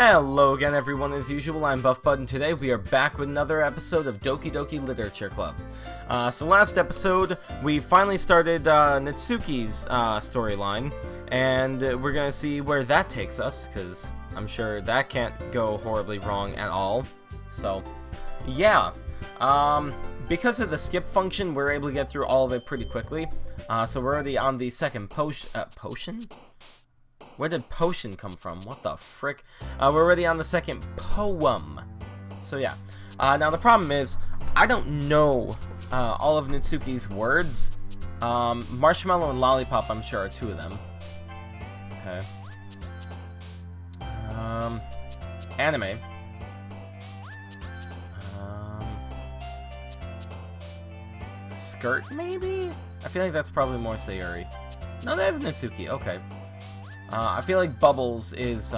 Hello again everyone, as usual, I'm Buff Bud, and today we are back with another episode of Doki Doki Literature Club. So last episode, we finally started Natsuki's storyline, and we're gonna see where that takes us, because I'm sure that can't go horribly wrong at all. So, yeah. Because of the skip function, we're able to get through all of it pretty quickly. So we're already on the second potion? Where did potion come from? What the frick? We're already on the second poem. So yeah. Now the problem is, I don't know all of Natsuki's words. Marshmallow and Lollipop, I'm sure, are two of them. Okay. Anime. Skirt, maybe? I feel like that's probably more Sayuri. No, that's Natsuki. Okay. I feel like Bubbles is,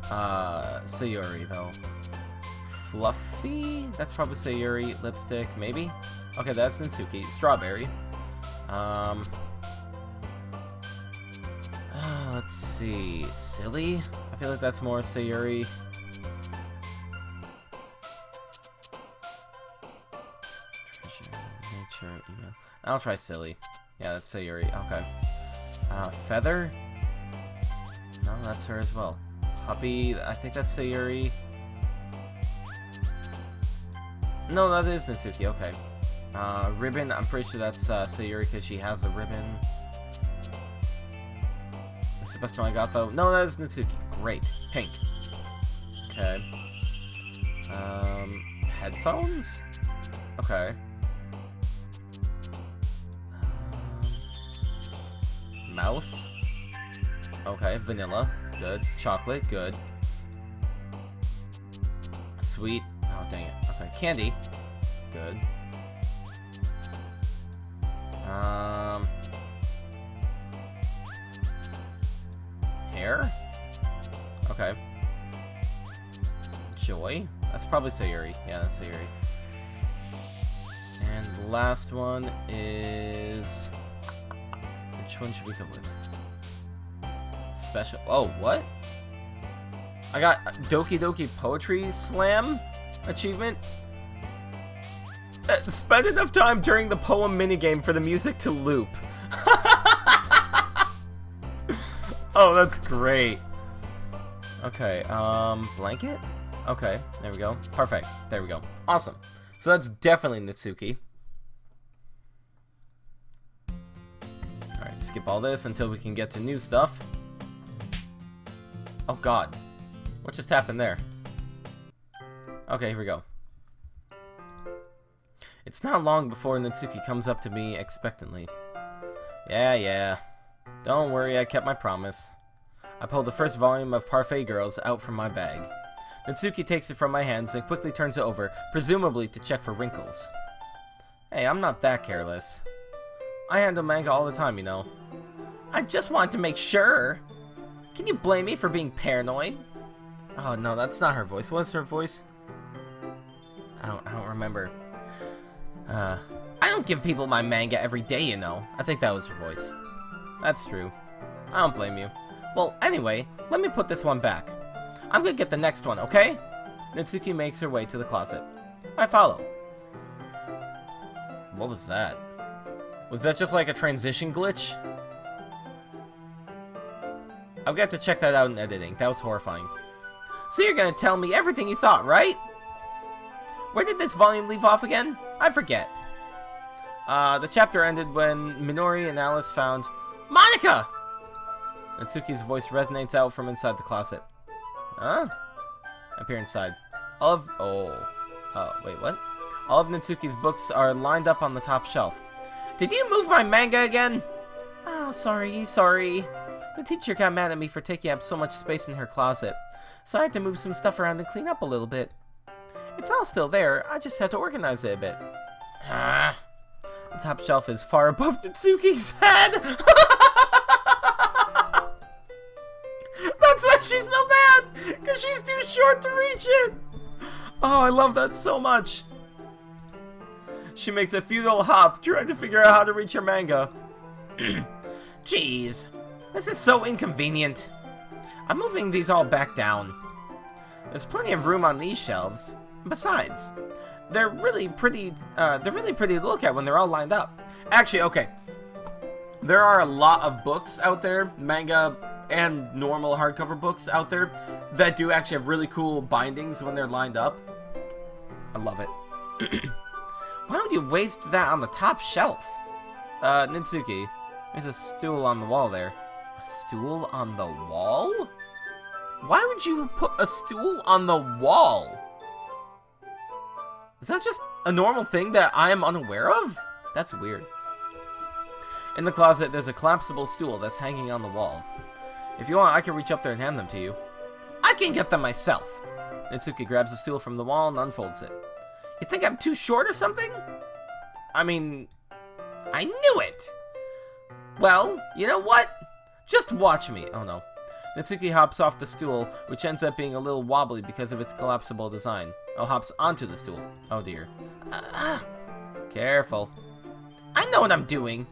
Sayuri, though. Fluffy? That's probably Sayuri. Lipstick, maybe? Okay, that's Natsuki. Strawberry. Let's see. Silly? I feel like that's more Sayuri. Treasure, nature, email. I'll try Silly. Yeah, that's Sayuri. Okay. Feather? No, that's her as well. Puppy, I think that's Sayuri. No, that is Natsuki, okay. Ribbon, I'm pretty sure that's Sayuri because she has a ribbon. That's the best one I got, though. No, that is Natsuki. Great. Pink. Okay. Headphones? Okay. Mouse. Okay, vanilla. Good. Chocolate. Good. Sweet. Oh, dang it. Okay, candy. Good. Hair? Okay. Joy? That's probably Sayuri. Yeah, that's Sayuri. And the last one is... Which one should we go with? Special. Oh, what? I got Doki Doki Poetry Slam achievement. Spend enough time during the poem minigame for the music to loop. Oh, that's great. Okay, blanket? Okay, there we go. Perfect. There we go. Awesome. So that's definitely Natsuki. Alright, skip all this until we can get to new stuff. Oh god. What just happened there? Okay, here we go. It's not long before Natsuki comes up to me expectantly. Yeah. Don't worry, I kept my promise. I pulled the first volume of Parfait Girls out from my bag. Natsuki takes it from my hands and quickly turns it over, presumably to check for wrinkles. Hey, I'm not that careless. I handle manga all the time, you know. I just wanted to make sure. Can you blame me for being paranoid? Oh no, that's not her voice. What's her voice? I don't remember. I don't give people my manga every day, you know. I think that was her voice. That's true. I don't blame you. Well, anyway, let me put this one back. I'm gonna get the next one, okay? Natsuki makes her way to the closet. I follow. What was that? Was that just like a transition glitch? I'll get to check that out in editing. That was horrifying. So you're gonna tell me everything you thought, right? Where did this volume leave off again? I forget. The chapter ended when Minori and Alice found Monica! Natsuki's voice resonates out from inside the closet. Huh? I peer inside. Wait, what? All of Natsuki's books are lined up on the top shelf. Did you move my manga again? Oh, sorry. The teacher got mad at me for taking up so much space in her closet, so I had to move some stuff around and clean up a little bit. It's all still there, I just had to organize it a bit. The top shelf is far above Natsuki's head! That's why she's so mad! Because she's too short to reach it! Oh, I love that so much! She makes a futile hop, trying to figure out how to reach her manga. Jeez, this is so inconvenient. I'm moving these all back down. There's plenty of room on these shelves. Besides, they're really pretty to look at when they're all lined up. Actually, okay. There are a lot of books out there, manga and normal hardcover books out there, that do actually have really cool bindings when they're lined up. I love it. Why would you waste that on the top shelf? Natsuki, there's a stool on the wall there. A stool on the wall? Why would you put a stool on the wall? Is that just a normal thing that I am unaware of? That's weird. In the closet, there's a collapsible stool that's hanging on the wall. If you want, I can reach up there and hand them to you. I can get them myself. Natsuki grabs the stool from the wall and unfolds it. You think I'm too short or something? I mean, I knew it! Well, you know what? Just watch me. Oh no. Natsuki hops off the stool, which ends up being a little wobbly because of its collapsible design. Oh, hops onto the stool. Oh dear. Careful. I know what I'm doing.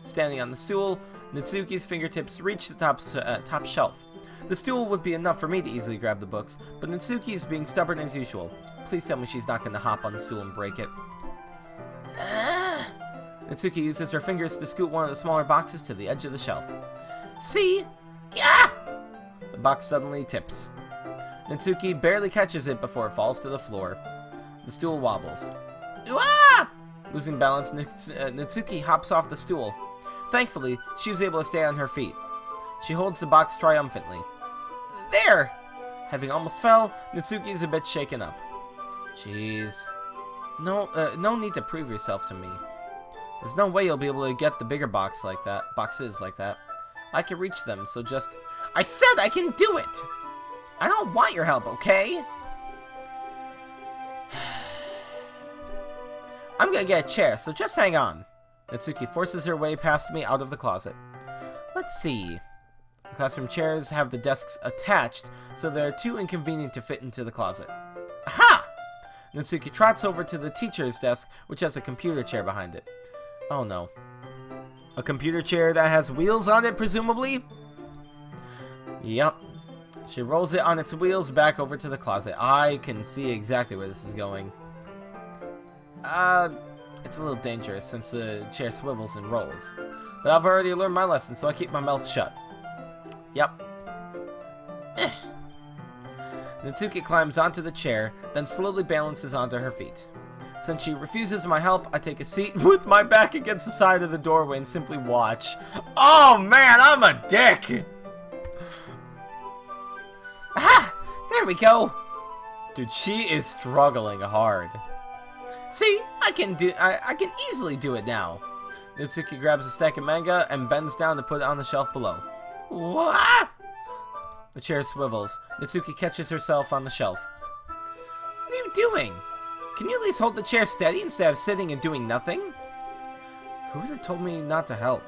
Standing on the stool, Natsuki's fingertips reach the top shelf. The stool would be enough for me to easily grab the books, but Natsuki is being stubborn as usual. Please tell me she's not going to hop on the stool and break it. Natsuki uses her fingers to scoot one of the smaller boxes to the edge of the shelf. See? Yeah! The box suddenly tips. Natsuki barely catches it before it falls to the floor. The stool wobbles. Ah! Losing balance, Natsuki hops off the stool. Thankfully, she was able to stay on her feet. She holds the box triumphantly. There! Having almost fell, Natsuki is a bit shaken up. Jeez. No need to prove yourself to me. There's no way you'll be able to get the bigger boxes like that. I can reach them, so just... I said I can do it! I don't want your help, okay? I'm gonna get a chair, so just hang on. Natsuki forces her way past me out of the closet. Let's see. The classroom chairs have the desks attached, so they're too inconvenient to fit into the closet. Aha! Natsuki trots over to the teacher's desk, which has a computer chair behind it. Oh no. A computer chair that has wheels on it, presumably? Yep. She rolls it on its wheels back over to the closet. I can see exactly where this is going. It's a little dangerous since the chair swivels and rolls. But I've already learned my lesson, so I keep my mouth shut. Yep. Natsuki climbs onto the chair, then slowly balances onto her feet. Since she refuses my help, I take a seat with my back against the side of the doorway and simply watch. Oh man, I'm a dick! Ah! There we go! Dude, she is struggling hard. See, I can easily do it now. Natsuki grabs a stack of manga and bends down to put it on the shelf below. What? The chair swivels. Natsuki catches herself on the shelf. What are you doing? Can you at least hold the chair steady instead of sitting and doing nothing? Who was it told me not to help?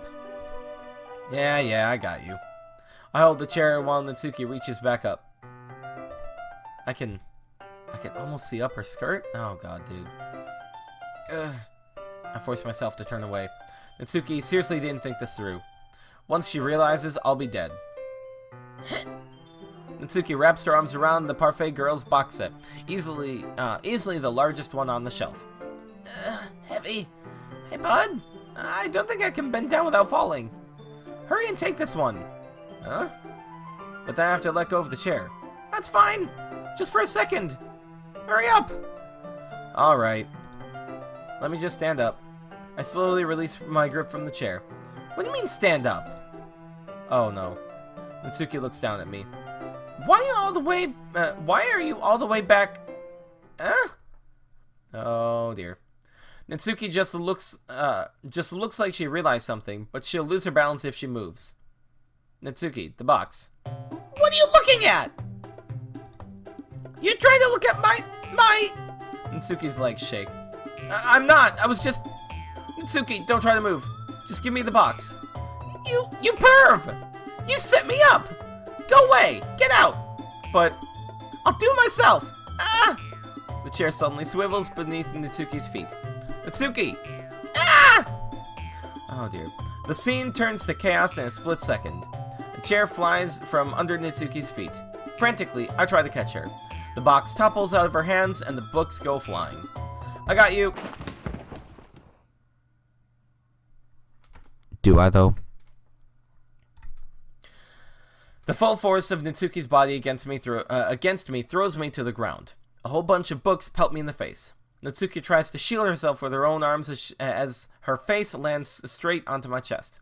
Yeah, I got you. I hold the chair while Natsuki reaches back up. I can almost see up her skirt? Oh god, dude. I force myself to turn away. Natsuki seriously didn't think this through. Once she realizes, I'll be dead. Natsuki wraps her arms around the Parfait Girls box set, easily the largest one on the shelf. Heavy. Hey, bud. I don't think I can bend down without falling. Hurry and take this one. Huh? But then I have to let go of the chair. That's fine. Just for a second. Hurry up. All right. Let me just stand up. I slowly release my grip from the chair. What do you mean stand up? Oh no. Natsuki looks down at me. Why are you all the way back? Oh dear. Natsuki just looks like she realized something, but she'll lose her balance if she moves. Natsuki, the box. What are you looking at? You trying to look at my... Natsuki's legs shake. I'm not. I was just... Natsuki, don't try to move. Just give me the box. You perv! You set me up! Go away! Get out! But... I'll do it myself! Ah! The chair suddenly swivels beneath Natsuki's feet. Natsuki! Ah! Oh dear. The scene turns to chaos in a split second. chair flies from under Natsuki's feet. Frantically, I try to catch her. The box topples out of her hands, and the books go flying. I got you. Do I, though? The full force of Natsuki's body against me throws me to the ground. A whole bunch of books pelt me in the face. Natsuki tries to shield herself with her own arms as her face lands straight onto my chest.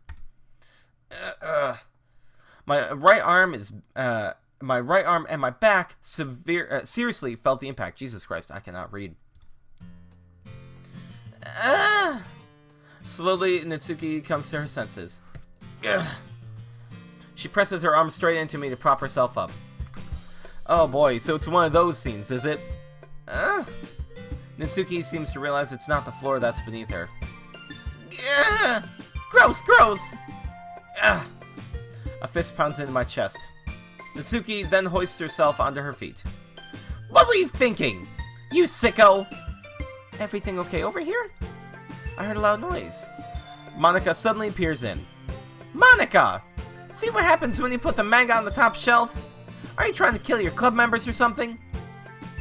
My right arm and my back seriously felt the impact. Jesus Christ, I cannot read. Slowly, Natsuki comes to her senses. She presses her arm straight into me to prop herself up. Oh boy, so it's one of those scenes, is it? Natsuki seems to realize it's not the floor that's beneath her. Gross, gross! A fist pounds into my chest. Natsuki then hoists herself onto her feet. What were you thinking? You sicko! Everything okay over here? I heard a loud noise. Monica suddenly peers in. Monica! See what happens when you put the manga on the top shelf? Are you trying to kill your club members or something?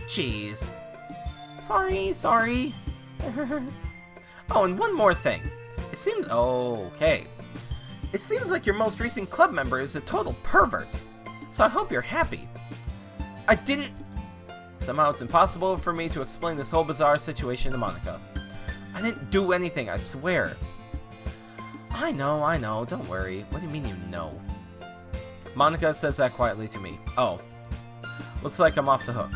Jeez. Sorry. Oh, and one more thing. It seems... Okay. It seems like your most recent club member is a total pervert. So I hope you're happy. I didn't... Somehow it's impossible for me to explain this whole bizarre situation to Monica. I didn't do anything, I swear. I know, don't worry. What do you mean you know? Monica says that quietly to me. Oh. Looks like I'm off the hook.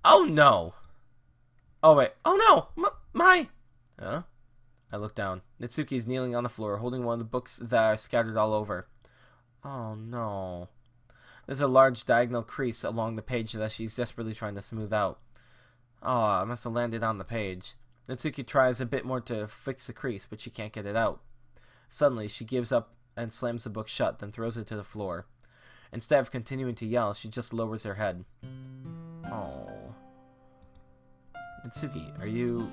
Oh no! Oh wait, oh no! My... Huh? I look down. Natsuki's kneeling on the floor, holding one of the books that are scattered all over. Oh no. There's a large diagonal crease along the page that she's desperately trying to smooth out. Oh, I must have landed on the page. Natsuki tries a bit more to fix the crease, but she can't get it out. Suddenly, she gives up and slams the book shut, then throws it to the floor. Instead of continuing to yell, she just lowers her head. Oh. Natsuki, are you...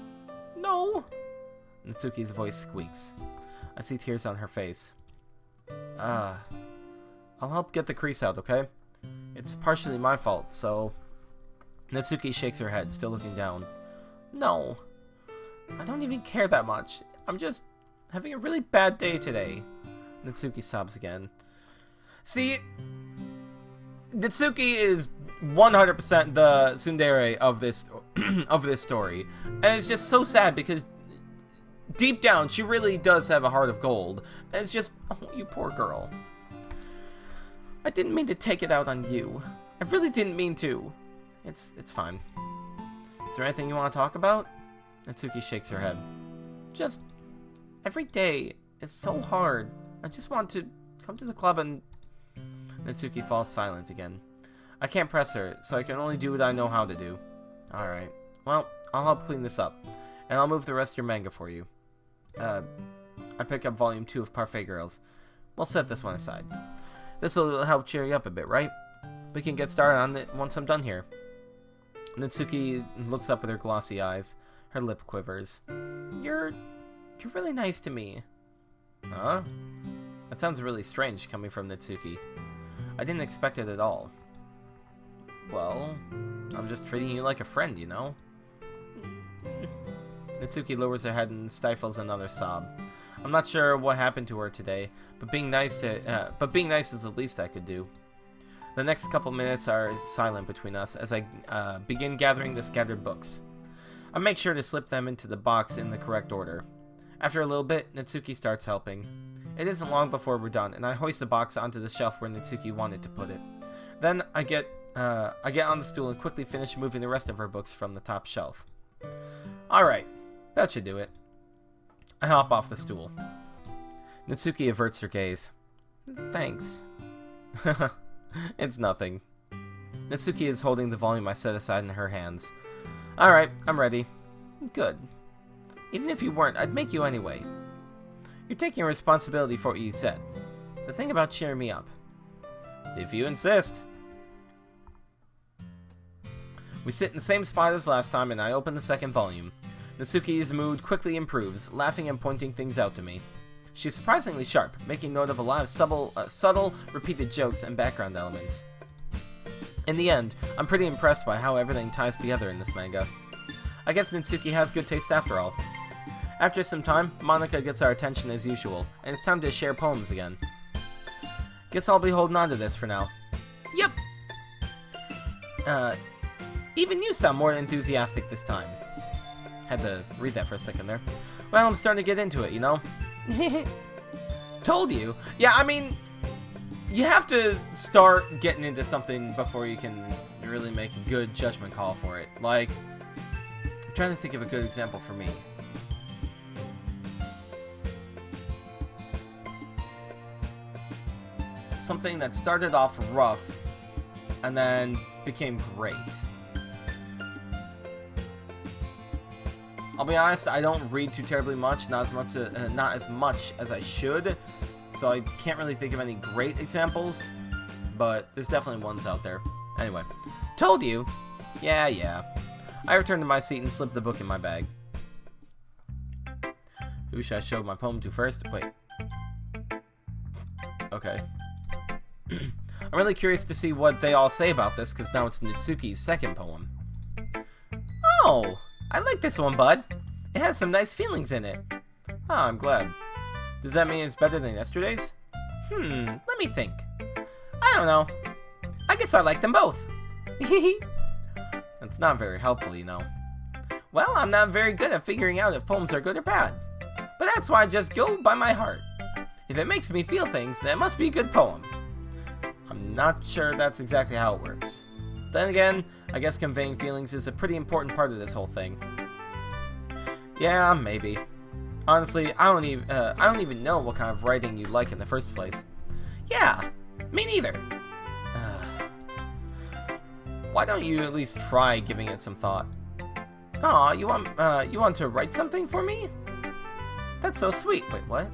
No! Natsuki's voice squeaks. I see tears on her face. I'll help get the crease out, okay? It's partially my fault, so... Natsuki shakes her head, still looking down. No. I don't even care that much. I'm just having a really bad day today. Natsuki sobs again. See, Natsuki is 100% the tsundere of this story, and it's just so sad because deep down she really does have a heart of gold. And it's just, oh, you poor girl. I didn't mean to take it out on you. I really didn't mean to. It's fine. Is there anything you want to talk about? Natsuki shakes her head. Just every day is so hard. I just want to come to the club and... Natsuki falls silent again. I can't press her, so I can only do what I know how to do. Alright. Well, I'll help clean this up. And I'll move the rest of your manga for you. I pick up volume 2 of Parfait Girls. We'll set this one aside. This'll help cheer you up a bit, right? We can get started on it once I'm done here. Natsuki looks up with her glossy eyes. Her lip quivers. You're really nice to me. Huh? That sounds really strange coming from Natsuki. I didn't expect it at all. Well, I'm just treating you like a friend, you know? Natsuki lowers her head and stifles another sob. I'm not sure what happened to her today, but being nice is the least I could do. The next couple minutes are silent between us as I begin gathering the scattered books. I make sure to slip them into the box in the correct order. After a little bit, Natsuki starts helping. It isn't long before we're done, and I hoist the box onto the shelf where Natsuki wanted to put it. Then I get on the stool and quickly finish moving the rest of her books from the top shelf. Alright, that should do it. I hop off the stool. Natsuki averts her gaze. Thanks. It's nothing. Natsuki is holding the volume I set aside in her hands. Alright, I'm ready. Good. Even if you weren't, I'd make you anyway. You're taking responsibility for what you said. The thing about cheering me up. If you insist. We sit in the same spot as last time, and I open the second volume. Natsuki's mood quickly improves, laughing and pointing things out to me. She's surprisingly sharp, making note of a lot of subtle, repeated jokes and background elements. In the end, I'm pretty impressed by how everything ties together in this manga. I guess Natsuki has good taste after all. After some time, Monica gets our attention as usual, and it's time to share poems again. Guess I'll be holding on to this for now. Yep! Even you sound more enthusiastic this time. Had to read that for a second there. Well, I'm starting to get into it, you know? Told you. Yeah, I mean, you have to start getting into something before you can really make a good judgment call for it. Like, I'm trying to think of a good example for me. Something that started off rough and then became great. I'll be honest, I don't read too terribly much, not as much as I should, so I can't really think of any great examples, but there's definitely ones out there. Anyway, told you. Yeah. I returned to my seat and slipped the book in my bag. Who should I show my poem to first? Wait. Okay. I'm really curious to see what they all say about this, because now it's Natsuki's second poem. Oh! I like this one, bud. It has some nice feelings in it. Oh, I'm glad. Does that mean it's better than yesterday's? Let me think. I don't know. I guess I like them both. That's not very helpful, you know. Well, I'm not very good at figuring out if poems are good or bad. But that's why I just go by my heart. If it makes me feel things, then it must be a good poem. I'm not sure that's exactly how it works. Then again, I guess conveying feelings is a pretty important part of this whole thing. Yeah, maybe. Honestly, I don't even know what kind of writing you like in the first place. Yeah, me neither. Why don't you at least try giving it some thought? Aw, you want to write something for me? That's so sweet. Wait, what?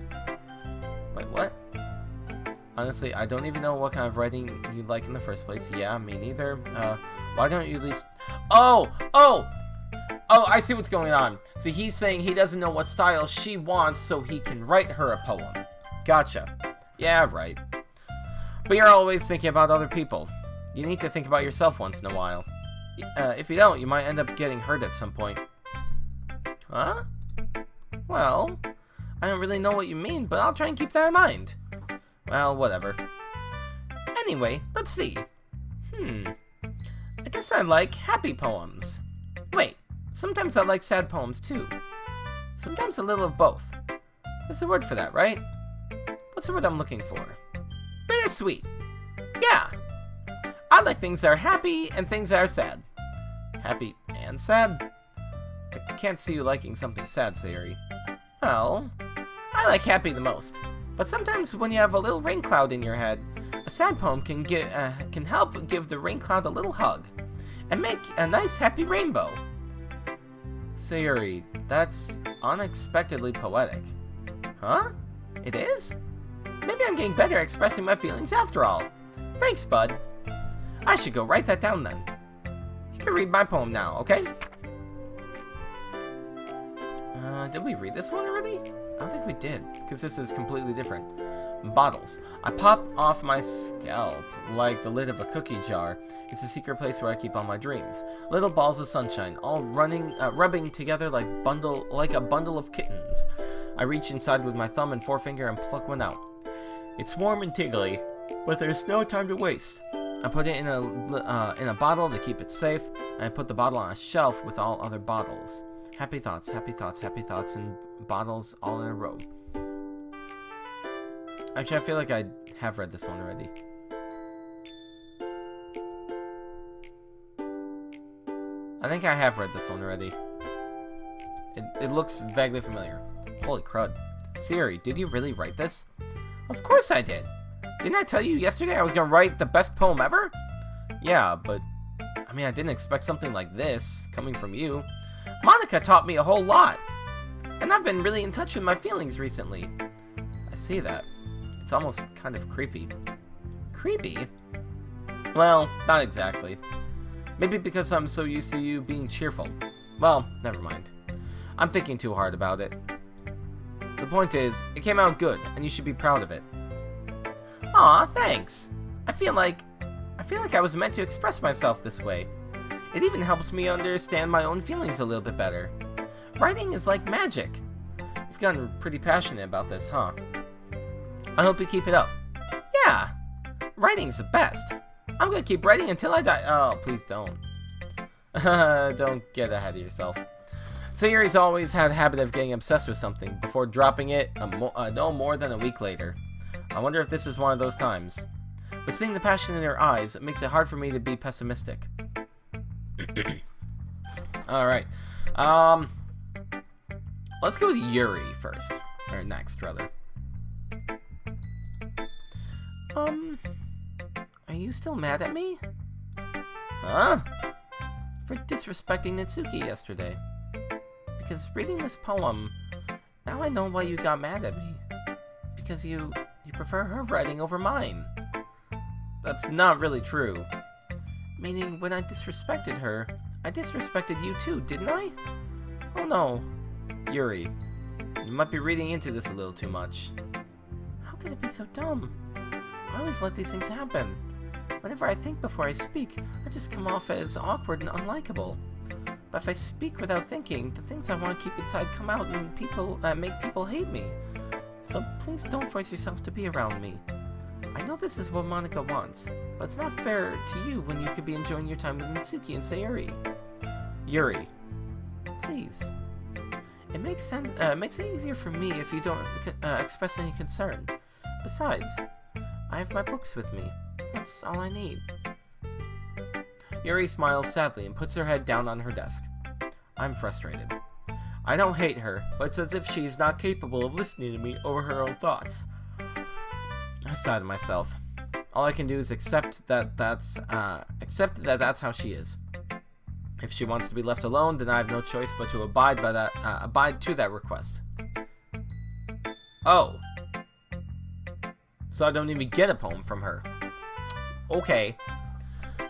Wait, what? Honestly, I don't even know what kind of writing you like in the first place. Yeah, me neither. Why don't you at least... Oh, I see what's going on. So he's saying he doesn't know what style she wants, so he can write her a poem. Gotcha. Yeah, right. But you're always thinking about other people. You need to think about yourself once in a while. If you don't, you might end up getting hurt at some point. Huh? Well, I don't really know what you mean, but I'll try and keep that in mind. Well, whatever. Anyway, let's see. I guess I like happy poems. Wait, sometimes I like sad poems too. Sometimes a little of both. There's a word for that, right? What's the word I'm looking for? Bittersweet. Yeah. I like things that are happy and things that are sad. Happy and sad? I can't see you liking something sad, Sayuri. Well, I like happy the most. But sometimes when you have a little rain cloud in your head, a sad poem can help give the rain cloud a little hug and make a nice happy rainbow. Sayuri, that's unexpectedly poetic. Huh? It is? Maybe I'm getting better at expressing my feelings after all. Thanks, bud. I should go write that down then. You can read my poem now, okay? Did we read this one already? I don't think we did, because this is completely different. Bottles. I pop off my scalp like the lid of a cookie jar. It's a secret place where I keep all my dreams. Little balls of sunshine, all rubbing together like a bundle of kittens. I reach inside with my thumb and forefinger and pluck one out. It's warm and tingly, but there's no time to waste. I put it in a bottle to keep it safe, and I put the bottle on a shelf with all other bottles. Happy thoughts, happy thoughts, happy thoughts, and bottles all in a row. Actually, I feel like I have read this one already. I think I have read this one already. It looks vaguely familiar. Holy crud. Sayuri, did you really write this? Of course I did. Didn't I tell you yesterday I was gonna write the best poem ever? Yeah, but I mean, I didn't expect something like this coming from you. Monica taught me a whole lot. And I've been really in touch with my feelings recently. I see that. It's almost kind of creepy. Creepy? Well, not exactly. Maybe because I'm so used to you being cheerful. Well, never mind. I'm thinking too hard about it. The point is, it came out good, and you should be proud of it. Aw, thanks. I feel like I was meant to express myself this way. It even helps me understand my own feelings a little bit better. Writing is like magic. You've gotten pretty passionate about this, huh? I hope you keep it up. Yeah, writing's the best. I'm gonna keep writing until I die. Oh, please don't. Don't get ahead of yourself. Sayuri's always had a habit of getting obsessed with something before dropping it no more than a week later. I wonder if this is one of those times. But seeing the passion in her eyes, it makes it hard for me to be pessimistic. Alright. Let's go with Yuri first. Or next, rather. Are you still mad at me? Huh? For disrespecting Natsuki yesterday. Because reading this poem, now I know why you got mad at me. Because you prefer her writing over mine. That's not really true. Meaning, when I disrespected her, I disrespected you too, didn't I? Oh no. Yuri, you might be reading into this a little too much. How could it be so dumb? I always let these things happen. Whenever I think before I speak, I just come off as awkward and unlikable. But if I speak without thinking, the things I want to keep inside come out and make people hate me. So please don't force yourself to be around me. I know this is what Monika wants, but it's not fair to you when you could be enjoying your time with Natsuki and Sayuri. Yuri, please. It makes sense. Makes it easier for me if you don't express any concern. Besides, I have my books with me. That's all I need. Yuri smiles sadly and puts her head down on her desk. I'm frustrated. I don't hate her, but it's as if she's not capable of listening to me over her own thoughts. I sigh to myself. All I can do is accept that that's how she is. If she wants to be left alone, then I have no choice but to abide to that request. Oh. So I don't even get a poem from her. Okay.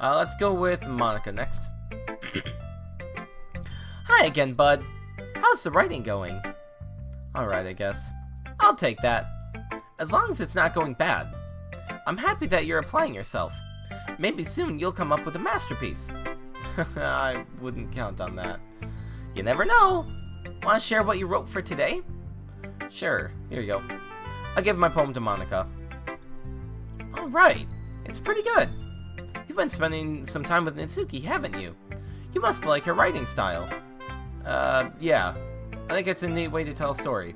Let's go with Monika next. Hi again, bud. How's the writing going? Alright, I guess. I'll take that. As long as it's not going bad. I'm happy that you're applying yourself. Maybe soon you'll come up with a masterpiece. I wouldn't count on that. You never know. Want to share what you wrote for today? Sure, here you go. I'll give my poem to Monika. Alright, it's pretty good. You've been spending some time with Natsuki, haven't you? You must like her writing style. Yeah. I think it's a neat way to tell a story.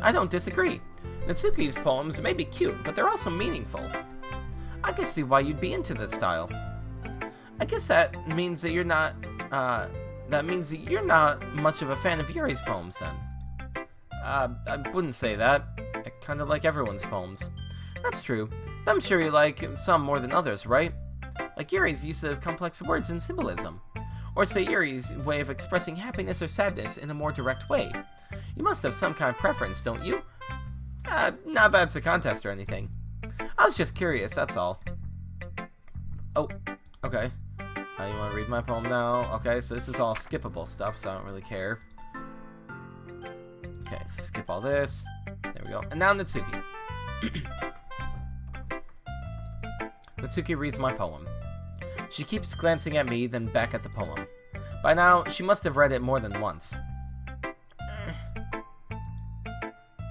I don't disagree. Natsuki's poems may be cute, but they're also meaningful. I could see why you'd be into that style. I guess that means that you're not much of a fan of Yuri's poems, then. I wouldn't say that. I kind of like everyone's poems. That's true. I'm sure you like some more than others, right? Like Yuri's use of complex words and symbolism. Or Sayuri's way of expressing happiness or sadness in a more direct way. You must have some kind of preference, don't you? Not that it's a contest or anything. I was just curious, that's all. Oh, okay. You want to read my poem now? Okay, so this is all skippable stuff, so I don't really care. Okay, so skip all this. There we go. And now Natsuki. Natsuki reads my poem. She keeps glancing at me, then back at the poem. By now, she must have read it more than once.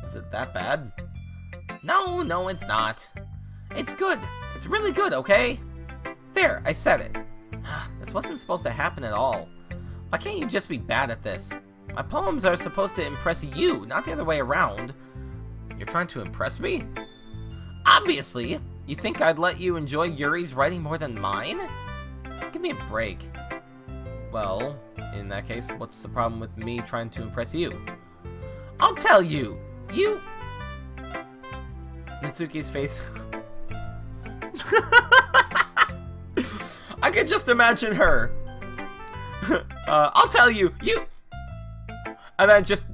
Is it that bad? No, it's not. It's good. It's really good, okay? There, I said it. This wasn't supposed to happen at all. Why can't you just be bad at this? My poems are supposed to impress you, not the other way around. You're trying to impress me? Obviously! You think I'd let you enjoy Yuri's writing more than mine? Give me a break. Well, in that case, what's the problem with me trying to impress you? I'll tell you! Natsuki's face. I could just imagine her. I'll tell you, and then just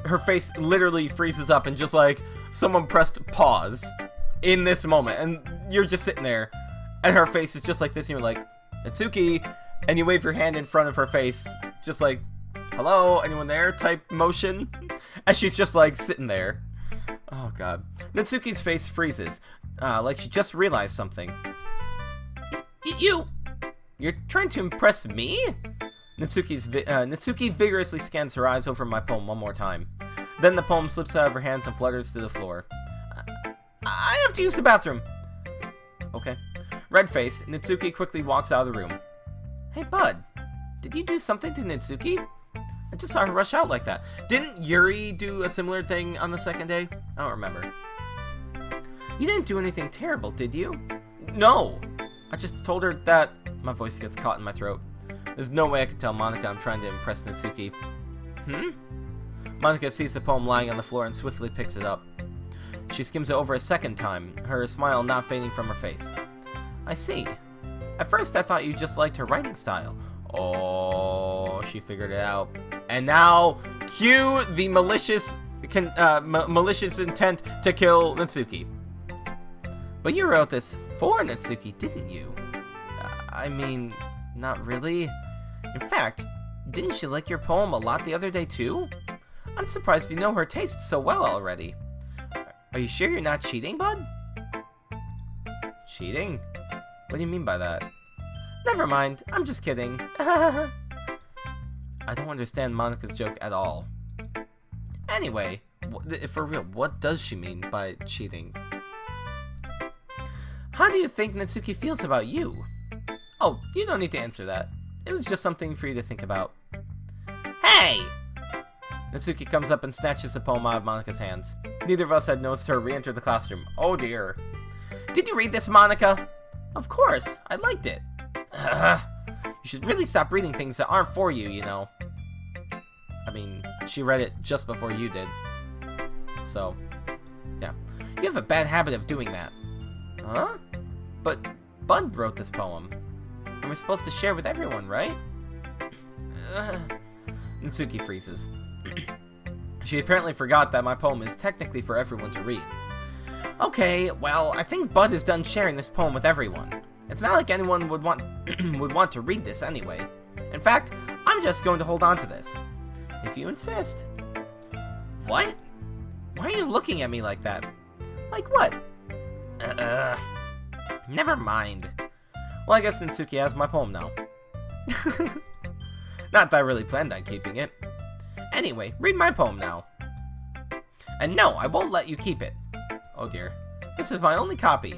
her face literally freezes up and just like someone pressed pause in this moment, and you're just sitting there, and her face is just like this, and you're like, Natsuki, and you wave your hand in front of her face, just like, hello, anyone there type motion. And she's just like sitting there. Oh god. Natsuki's face freezes, like she just realized something. You're trying to impress me? Natsuki vigorously scans her eyes over my poem one more time. Then the poem slips out of her hands and flutters to the floor. I have to use the bathroom. Okay. Red-faced, Natsuki quickly walks out of the room. Hey, bud. Did you do something to Natsuki? I just saw her rush out like that. Didn't Yuri do a similar thing on the second day? I don't remember. You didn't do anything terrible, did you? No! I just told her that... My voice gets caught in my throat. There's no way I could tell Monika I'm trying to impress Natsuki. Monika sees the poem lying on the floor and swiftly picks it up. She skims it over a second time, her smile not fading from her face. I see. At first I thought you just liked her writing style. Oh, she figured it out. And now, cue the malicious intent to kill Natsuki. But you wrote this for Natsuki, didn't you? I mean, not really. In fact, didn't she like your poem a lot the other day too? I'm surprised you know her taste so well already. Are you sure you're not cheating, bud? Cheating? What do you mean by that? Never mind, I'm just kidding. I don't understand Monika's joke at all. Anyway, for real, what does she mean by cheating? How do you think Natsuki feels about you? Oh, you don't need to answer that. It was just something for you to think about. Hey! Natsuki comes up and snatches the poem out of Monika's hands. Neither of us had noticed her re-enter the classroom. Oh dear. Did you read this, Monika? Of course, I liked it. You should really stop reading things that aren't for you, you know. I mean, she read it just before you did. So, yeah. You have a bad habit of doing that. Huh? But Bud wrote this poem. And we're supposed to share with everyone, right? Natsuki freezes. She apparently forgot that my poem is technically for everyone to read. Okay, well, I think Bud is done sharing this poem with everyone. It's not like anyone would want to read this anyway. In fact, I'm just going to hold on to this. If you insist. What? Why are you looking at me like that? Like what? Never mind. Well, I guess Natsuki has my poem now. Not that I really planned on keeping it. Anyway, read my poem now. And no, I won't let you keep it. Oh dear. This is my only copy.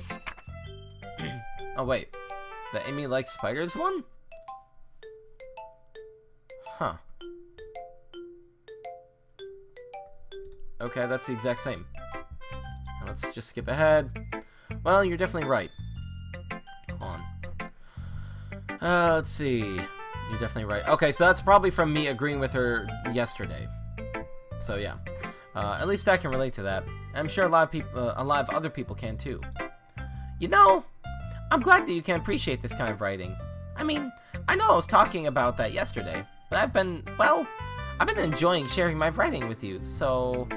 Oh wait. The Amy Likes Spiders one? Huh. Okay, that's the exact same. Now let's just skip ahead. Well, you're definitely right. Hold on. Let's see. You're definitely right. Okay, so that's probably from me agreeing with her yesterday. So yeah. At least I can relate to that. I'm sure a lot of other people can too. You know, I'm glad that you can appreciate this kind of writing. I mean, I know I was talking about that yesterday, but I've been enjoying sharing my writing with you, so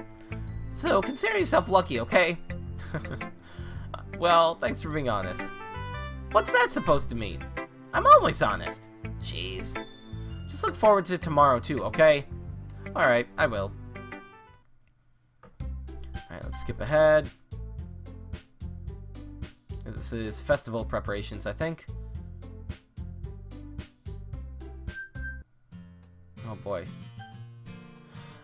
consider yourself lucky, okay? Well, thanks for being honest. What's that supposed to mean? I'm always honest. Jeez. Just look forward to tomorrow too, okay? Alright, I will. Alright, let's skip ahead. This is festival preparations, I think. Oh boy.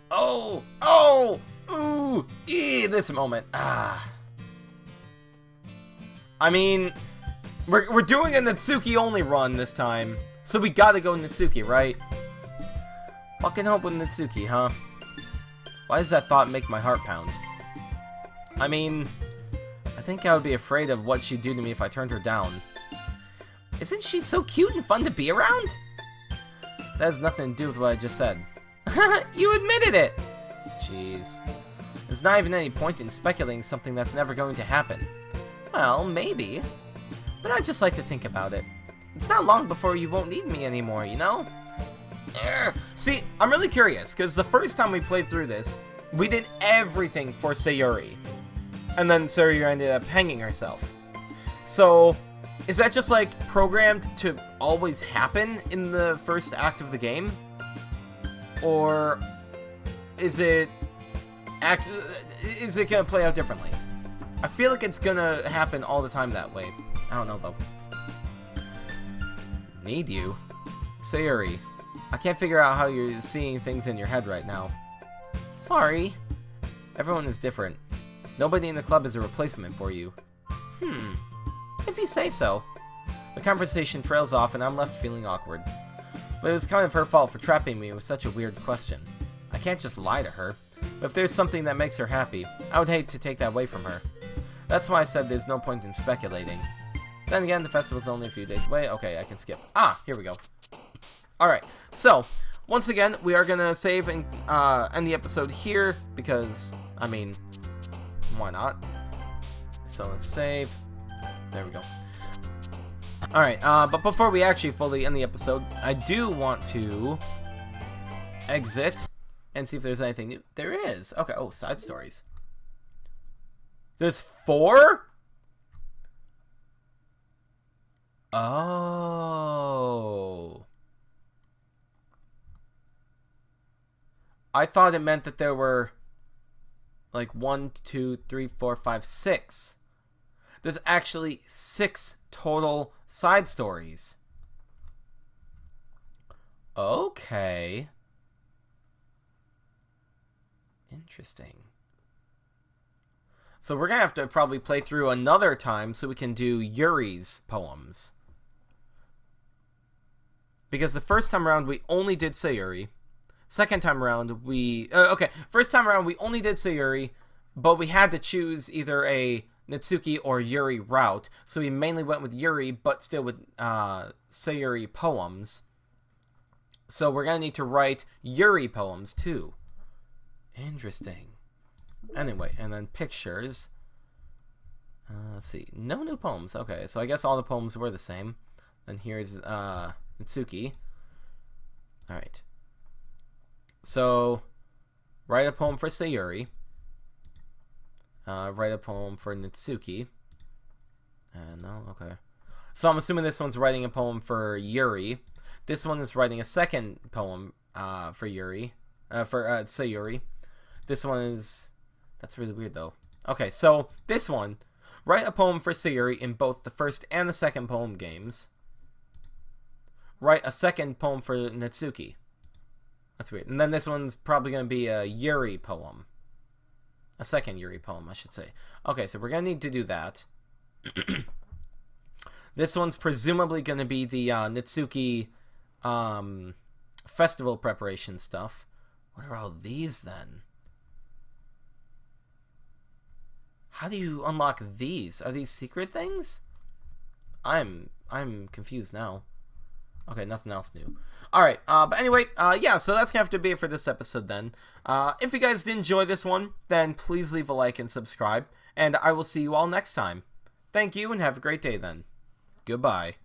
Oh! Oh! Ooh! This moment. Ah. I mean, we're doing a Natsuki only run this time. So we gotta go Natsuki, right? Fucking help with Natsuki, huh? Why does that thought make my heart pound? I mean, I think I would be afraid of what she'd do to me if I turned her down. Isn't she so cute and fun to be around? That has nothing to do with what I just said. You admitted it! Jeez. There's not even any point in speculating something that's never going to happen. Well, maybe. But I just like to think about it. It's not long before you won't need me anymore, you know? See, I'm really curious, because the first time we played through this, we did everything for Sayuri. And then Sayuri ended up hanging herself. So, is that just like programmed to always happen in the first act of the game? Or is it gonna play out differently? I feel like it's gonna happen all the time that way. I don't know though. Need you? Sayuri, I can't figure out how you're seeing things in your head right now. Sorry. Everyone is different. Nobody in the club is a replacement for you. If you say so. The conversation trails off and I'm left feeling awkward. But it was kind of her fault for trapping me with such a weird question. I can't just lie to her. But if there's something that makes her happy, I would hate to take that away from her. That's why I said there's no point in speculating. Then again, the festival's only a few days away. Okay, I can skip. Here we go. Alright, so, once again, we are gonna save and end the episode here, because, I mean, why not? So let's save. There we go. Alright, but before we actually fully end the episode, I do want to exit and see if there's anything new. There is. Okay, oh, side stories. There's 4? Oh. I thought it meant that there were like 1, 2, 3, 4, 5, 6. There's actually 6 total side stories. Okay. Interesting. So we're gonna have to probably play through another time so we can do Yuri's poems. Because the first time around we only did Sayuri. Second time around we... first time around we only did Sayuri, but we had to choose either a Natsuki or Yuri route. So we mainly went with Yuri, but still with Sayuri poems. So we're gonna need to write Yuri poems too. Interesting. Anyway, and then pictures. Let's see. No new poems. Okay, so I guess all the poems were the same. Then here's Natsuki. Alright. So, write a poem for Sayuri. Write a poem for Natsuki. No? Okay. So I'm assuming this one's writing a poem for Yuri. This one is writing a second poem for Yuri. For Sayuri. This one is... That's really weird, though. Okay, so this one. Write a poem for Sayuri in both the first and the second poem games. Write a second poem for Natsuki. That's weird. And then this one's probably going to be a Yuri poem. A second Yuri poem, I should say. Okay, so we're going to need to do that. This one's presumably going to be the Natsuki festival preparation stuff. What are all these, then? How do you unlock these? Are these secret things? I'm confused now. Okay, nothing else new. Alright, but anyway, yeah, so that's gonna have to be it for this episode then. If you guys did enjoy this one, then please leave a like and subscribe, and I will see you all next time. Thank you, and have a great day then. Goodbye.